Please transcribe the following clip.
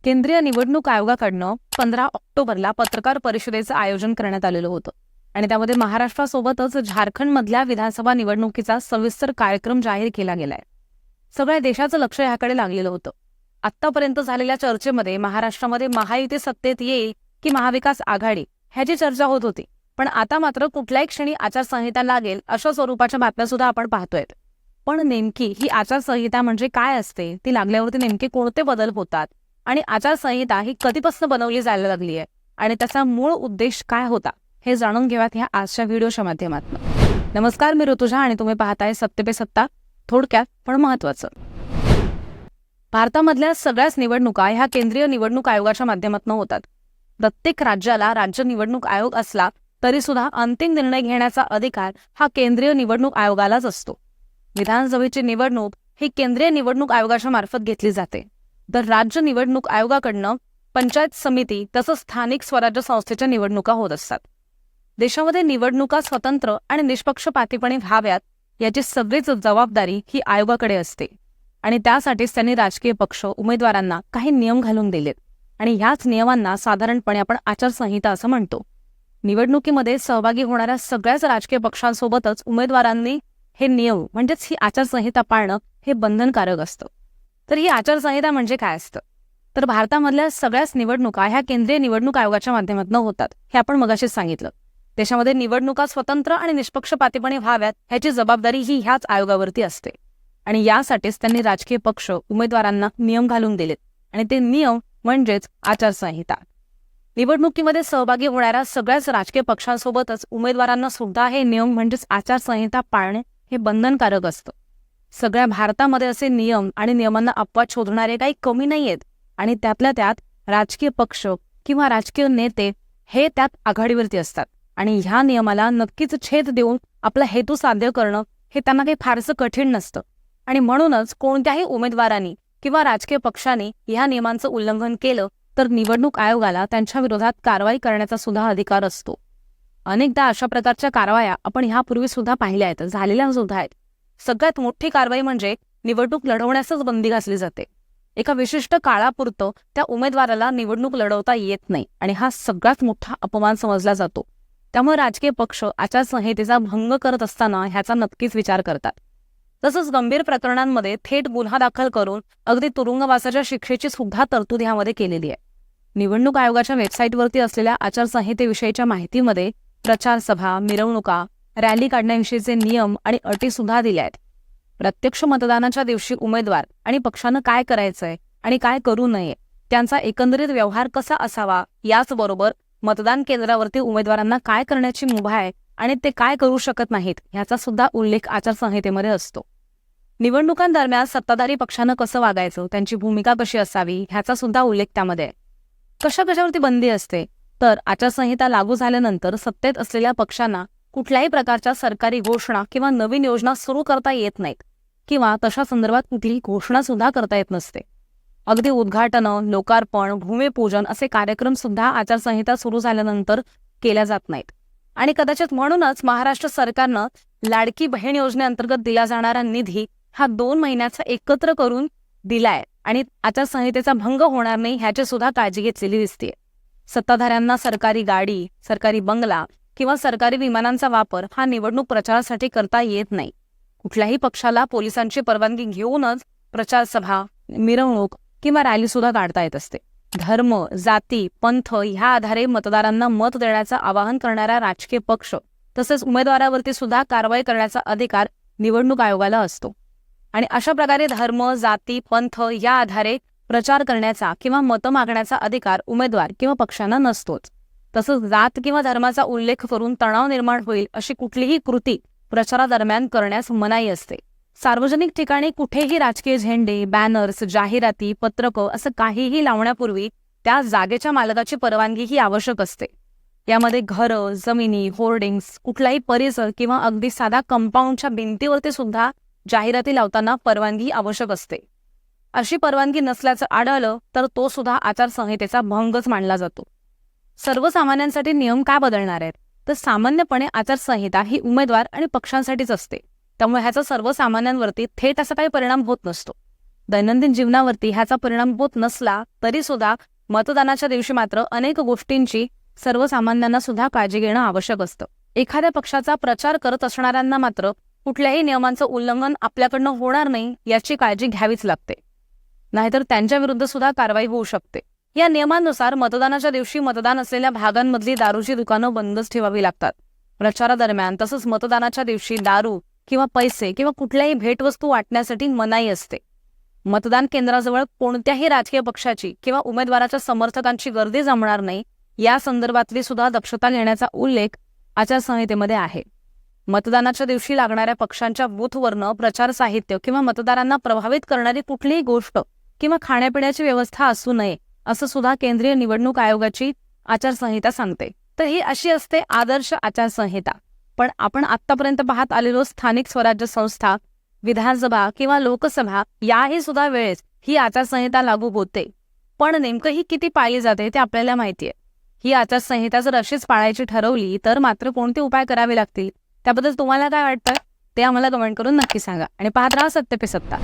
केंद्रीय निवडणूक आयोगाकडनं 15 ऑक्टोबरला पत्रकार परिषदेचं आयोजन करण्यात आलेलं होतं आणि त्यामध्ये महाराष्ट्रासोबतच झारखंडमधल्या विधानसभा निवडणुकीचा सविस्तर कार्यक्रम जाहीर केला गेलाय. सगळ्या देशाचं लक्ष ह्याकडे लागलेलं होतं. आत्तापर्यंत झालेल्या चर्चेमध्ये महाराष्ट्रामध्ये महायुती सत्तेत येईल की महाविकास आघाडी ह्याची चर्चा होत होती. पण आता मात्र कुठल्याही क्षणी आचारसंहिता लागेल अशा स्वरूपाच्या बातम्या सुद्धा आपण पाहतोय. पण नेमकी ही आचारसंहिता म्हणजे काय असते, ती लागल्यावरती नेमके कोणते बदल होतात आणि आचारसंहिता ही कधीपासून बनवली जायला लागली आहे आणि त्याचा मूळ उद्देश काय होता हे जाणून घेऊयात ह्या आजच्या व्हिडिओच्या माध्यमातून. नमस्कार, मी ऋतुजा आणि तुम्ही पाहताय सत्य पे सत्ता. थोडक्यात पण महत्वाचं. भारतामधल्या सगळ्याच निवडणुका ह्या केंद्रीय निवडणूक आयोगाच्या माध्यमातून होतात. प्रत्येक राज्याला राज्य निवडणूक आयोग असला तरी सुद्धा अंतिम निर्णय घेण्याचा अधिकार हा केंद्रीय निवडणूक आयोगालाच असतो. विधानसभेची निवडणूक ही केंद्रीय निवडणूक आयोगाच्या मार्फत घेतली जाते. तर राज्य निवडणूक आयोगाकडनं पंचायत समिती तसंच स्थानिक स्वराज्य संस्थेच्या निवडणुका होत असतात. देशामध्ये निवडणुका स्वतंत्र आणि निष्पक्षपातीपणे व्हाव्यात याची सगळीच जबाबदारी ही आयोगाकडे असते आणि त्यासाठीच त्यांनी राजकीय पक्ष उमेदवारांना काही नियम घालून दिलेत आणि ह्याच नियमांना साधारणपणे आपण आचारसंहिता असं म्हणतो. निवडणुकीमध्ये सहभागी होणाऱ्या सगळ्याच राजकीय पक्षांसोबतच उमेदवारांनी हे नियम म्हणजेच ही आचारसंहिता पाळणं हे बंधनकारक असतं. तर ही आचारसंहिता म्हणजे काय असतं, तर भारतामधल्या सगळ्याच निवडणुका ह्या केंद्रीय निवडणूक आयोगाच्या माध्यमातून होतात हे आपण मगाशीच सांगितलं. देशामध्ये निवडणुका स्वतंत्र आणि निष्पक्षपातीपणे व्हाव्यात ह्याची जबाबदारी ही ह्याच आयोगावरती असते आणि यासाठीच त्यांनी राजकीय पक्ष उमेदवारांना नियम घालून दिलेत आणि ते नियम म्हणजेच आचारसंहिता. निवडणुकीमध्ये सहभागी होणाऱ्या सगळ्याच राजकीय पक्षांसोबतच उमेदवारांना सुद्धा हे नियम म्हणजेच आचारसंहिता पाळणे हे बंधनकारक असतं. सगळ्या भारतामध्ये असे नियम आणि नियमांना अपवाद शोधणारे काही कमी नाहीयेत आणि त्यातल्या त्यात राजकीय पक्ष किंवा राजकीय नेते हे त्यात आघाडीवरती असतात आणि ह्या नियमाला नक्कीच छेद देऊन आपला हेतू साध्य करणं हे त्यांना काही फारसं कठीण नसतं आणि म्हणूनच कोणत्याही उमेदवारांनी किंवा राजकीय पक्षांनी ह्या नियमांचं उल्लंघन केलं तर निवडणूक आयोगाला त्यांच्या विरोधात कारवाई करण्याचा सुद्धा अधिकार असतो. अनेकदा अशा प्रकारच्या कारवाया आपण ह्यापूर्वी सुद्धा पाहिल्या आहेत, झालेल्या सुद्धा आहेत. सगळ्यात मोठी कारवाई म्हणजे निवडणूक लढवण्यासच बंदी घातली जाते. एका विशिष्ट काळापुरतं त्या उमेदवाराला निवडणूक लढवता येत नाही आणि हा सगळ्यात मोठा अपमान समजला जातो. त्यामुळे राजकीय पक्ष आचारसंहितेचा भंग करत असताना ह्याचा नक्कीच विचार करतात. तसंच गंभीर प्रकरणांमध्ये थेट गुन्हा दाखल करून अगदी तुरुंगवासाच्या शिक्षेची सुद्धा तरतूद ह्यामध्ये केलेली आहे. निवडणूक आयोगाच्या वेबसाईटवरती असलेल्या आचारसंहितेविषयीच्या माहितीमध्ये प्रचार सभा, मिरवणुका, रॅली काढण्याविषयीचे नियम आणि अटी सुद्धा दिल्या आहेत. प्रत्यक्ष मतदानाच्या दिवशी उमेदवार आणि पक्षानं काय करायचंय आणि काय करू नये, त्यांचा एकंदरीत व्यवहार कसा असावा, याचबरोबर मतदान केंद्रावरती उमेदवारांना काय करण्याची मुभा आहे आणि ते काय करू शकत नाहीत ह्याचा सुद्धा उल्लेख आचारसंहितेमध्ये असतो. निवडणुकांदरम्यान सत्ताधारी पक्षानं कसं वागायचं, त्यांची भूमिका कशी असावी ह्याचा सुद्धा उल्लेख त्यामध्ये आहे. कशावरती बंदी असते, तर आचारसंहिता लागू झाल्यानंतर सत्तेत असलेल्या पक्षांना कुठल्याही प्रकारच्या सरकारी घोषणा किंवा नवीन योजना सुरू करता येत नाहीत किंवा तशा संदर्भात कुठलीही घोषणा सुद्धा करता येत नसते. अगदी उद्घाटनं, लोकार्पण, भूमिपूजन असे कार्यक्रम सुद्धा आचारसंहिता सुरू झाल्यानंतर केल्या जात नाहीत आणि कदाचित म्हणूनच महाराष्ट्र सरकारनं लाडकी बहीण योजनेअंतर्गत दिला जाणारा निधी हा 2 महिन्याचा एकत्र करून दिलाय आणि आचारसंहितेचा भंग होणार नाही ह्याची सुद्धा काळजी घेतलेली दिसते. सत्ताधाऱ्यांना सरकारी गाडी, सरकारी बंगला किंवा सरकारी विमानांचा वापर हा निवडणूक प्रचारासाठी करता येत नाही. कुठल्याही पक्षाला पोलिसांची परवानगी घेऊनच प्रचार सभा, मिरवणूक किंवा रॅली सुद्धा काढता येत असते. धर्म, जाती, पंथ ह्या आधारे मतदारांना मत देण्याचं आवाहन करणारा राजकीय पक्ष तसेच उमेदवारावरती सुद्धा कारवाई करण्याचा अधिकार निवडणूक आयोगाला असतो आणि अशा प्रकारे धर्म, जाती, पंथ या आधारे प्रचार करण्याचा किंवा मतं मागण्याचा अधिकार उमेदवार किंवा पक्षांना नसतोच. तसंच जात किंवा धर्माचा उल्लेख करून तणाव निर्माण होईल अशी कुठलीही कृती प्रचारादरम्यान करण्यास मनाई असते. सार्वजनिक ठिकाणी कुठेही राजकीय झेंडे, बॅनर्स, जाहिराती, पत्रकं असं काहीही लावण्यापूर्वी त्या जागेच्या मालकाची परवानगी ही आवश्यक असते. यामध्ये घरं, जमिनी, होर्डिंग्स, कुठलाही परिसर किंवा अगदी साधा कंपाऊंडच्या भिंतीवरती सुद्धा जाहिराती लावताना परवानगी आवश्यक असते. अशी परवानगी नसल्याचं आढळलं तर तो सुद्धा आचारसंहितेचा भंगच मानला जातो. सर्वसामान्यांसाठी नियम काय बदलणार आहेत, तर सामान्यपणे आचारसंहिता ही उमेदवार आणि पक्षांसाठीच असते. त्यामुळे ह्याचा सर्वसामान्यांवरती थेट असा काही परिणाम होत नसतो. दैनंदिन जीवनावरती ह्याचा परिणाम होत नसला तरी सुद्धा मतदानाच्या दिवशी मात्र अनेक गोष्टींची सर्वसामान्यांना सुद्धा काळजी घेणं आवश्यक असतं. एखाद्या पक्षाचा प्रचार करत असणाऱ्यांना मात्र कुठल्याही नियमांचं उल्लंघन आपल्याकडनं होणार नाही याची काळजी घ्यावीच लागते, नाहीतर त्यांच्या विरुद्ध सुद्धा कारवाई होऊ शकते. या नियमांनुसार मतदानाच्या दिवशी मतदान असलेल्या भागांमधली दारूची दुकानं बंदच ठेवावी लागतात. प्रचारादरम्यान तसंच मतदानाच्या दिवशी दारू किंवा पैसे किंवा कुठल्याही भेटवस्तू वाटण्यासाठी मनाई असते. मतदान केंद्राजवळ कोणत्याही राजकीय पक्षाची किंवा उमेदवाराच्या समर्थकांची गर्दी जमणार नाही या संदर्भातली सुद्धा दक्षता घेण्याचा उल्लेख आचारसंहितेमध्ये आहे. मतदानाच्या दिवशी लागणाऱ्या पक्षांच्या बूथवरनं प्रचार साहित्य किंवा मतदारांना प्रभावित करणारी कुठलीही गोष्ट किंवा खाण्यापिण्याची व्यवस्था असू नये असं सुद्धा केंद्रीय निवडणूक आयोगाची आचारसंहिता सांगते. तर ही अशी असते आदर्श आचारसंहिता. पण आपण आतापर्यंत पाहत आलेलो स्थानिक स्वराज्य संस्था, विधानसभा किंवा लोकसभा याही सुद्धा वेळेस ही आचारसंहिता लागू होते. पण नेमकं ही किती पाळली जाते ते आपल्याला माहितीये. ही आचारसंहिता जर अशीच पाळायची ठरवली तर मात्र कोणते उपाय करावे लागतील त्याबद्दल तुम्हाला काय वाटतं ते आम्हाला कमेंट करून नक्की सांगा. आणि पाहत राहा सत्य पे सत्ता.